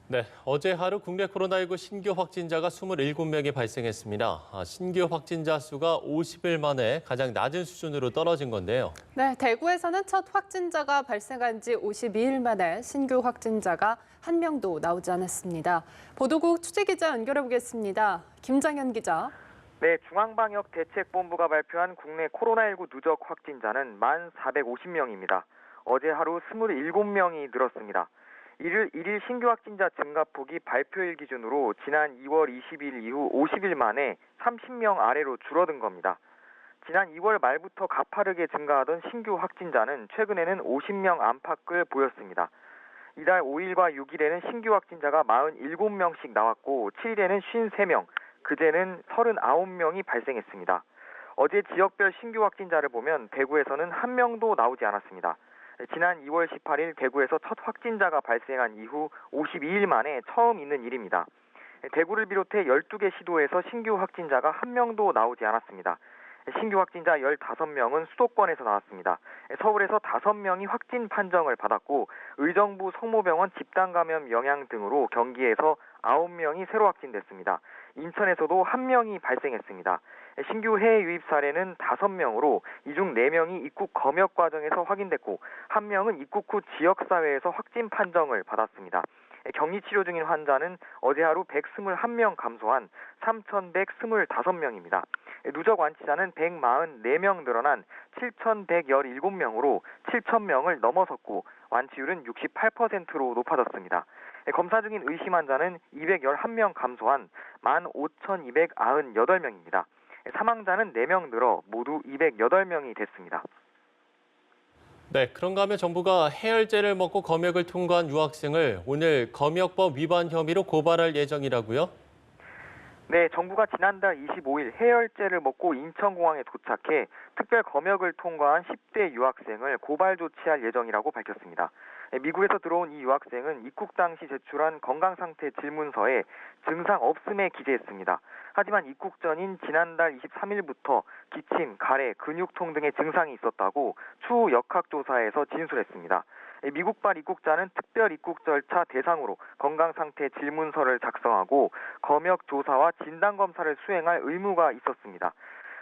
네, 어제 하루 국내 코로나19 신규 확진자가 27명이 발생했습니다. 신규 확진자 수가 50일 만에 가장 낮은 수준으로 떨어진 건데요. 네, 대구에서는 첫 확진자가 발생한 지 52일 만에 신규 확진자가 한 명도 나오지 않았습니다. 보도국 취재기자 연결해 보겠습니다. 김장현 기자. 네, 중앙방역대책본부가 발표한 국내 코로나19 누적 확진자는 1,450명입니다. 어제 하루 27명이 늘었습니다. 일일 신규 확진자 증가폭이 발표일 기준으로 지난 2월 20일 이후 50일 만에 30명 아래로 줄어든 겁니다. 지난 2월 말부터 가파르게 증가하던 신규 확진자는 최근에는 50명 안팎을 보였습니다. 이달 5일과 6일에는 신규 확진자가 47명씩 나왔고 7일에는 53명, 그제는 39명이 발생했습니다. 어제 지역별 신규 확진자를 보면 대구에서는 한 명도 나오지 않았습니다. 지난 2월 18일 대구에서 첫 확진자가 발생한 이후 52일 만에 처음 있는 일입니다. 대구를 비롯해 12개 시도에서 신규 확진자가 한 명도 나오지 않았습니다. 신규 확진자 15명은 수도권에서 나왔습니다. 서울에서 5명이 확진 판정을 받았고 의정부 성모병원 집단감염 영향 등으로 경기에서 9명이 새로 확진됐습니다. 인천에서도 1명이 발생했습니다. 신규 해외 유입 사례는 5명으로 이 중 4명이 입국 검역 과정에서 확인됐고 1명은 입국 후 지역사회에서 확진 판정을 받았습니다. 격리 치료 중인 환자는 어제 하루 121명 감소한 3,125명입니다. 누적 완치자는 144명 늘어난 7,117명으로 7,000명을 넘어섰고 완치율은 68%로 높아졌습니다. 검사 중인 의심 환자는 211명 감소한 15,298명입니다. 사망자는 4명 늘어 모두 208명이 됐습니다. 네, 그런가 하면 정부가 해열제를 먹고 검역을 통과한 유학생을 오늘 검역법 위반 혐의로 고발할 예정이라고요? 네, 정부가 지난달 25일 해열제를 먹고 인천공항에 도착해 특별 검역을 통과한 10대 유학생을 고발 조치할 예정이라고 밝혔습니다. 미국에서 들어온 이 유학생은 입국 당시 제출한 건강상태 질문서에 증상 없음에 기재했습니다. 하지만 입국 전인 지난달 23일부터 기침, 가래, 근육통 등의 증상이 있었다고 추후 역학조사에서 진술했습니다. 미국발 입국자는 특별 입국 절차 대상으로 건강상태 질문서를 작성하고 검역 조사와 진단검사를 수행할 의무가 있었습니다.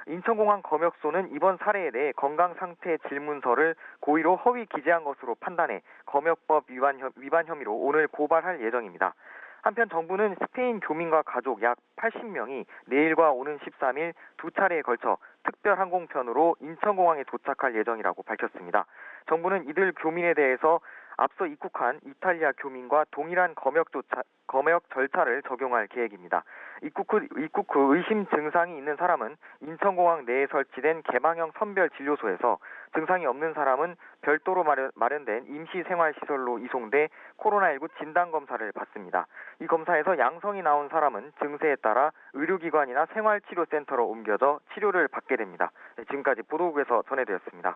인천공항 검역소는 이번 사례에 대해 건강상태 질문서를 고의로 허위 기재한 것으로 판단해 검역법 위반 혐의로 오늘 고발할 예정입니다. 한편 정부는 스페인 교민과 가족 약 80명이 내일과 오는 13일 두 차례에 걸쳐 특별 항공편으로 인천공항에 도착할 예정이라고 밝혔습니다. 정부는 이들 교민에 대해서 앞서 입국한 이탈리아 교민과 동일한 검역 절차를 적용할 계획입니다. 입국 후 의심 증상이 있는 사람은 인천공항 내에 설치된 개방형 선별 진료소에서 증상이 없는 사람은 별도로 마련된 임시생활시설로 이송돼 코로나19 진단검사를 받습니다. 이 검사에서 양성이 나온 사람은 증세에 따라 의료기관이나 생활치료센터로 옮겨져 치료를 받게 됩니다. 지금까지 보도국에서 전해드렸습니다.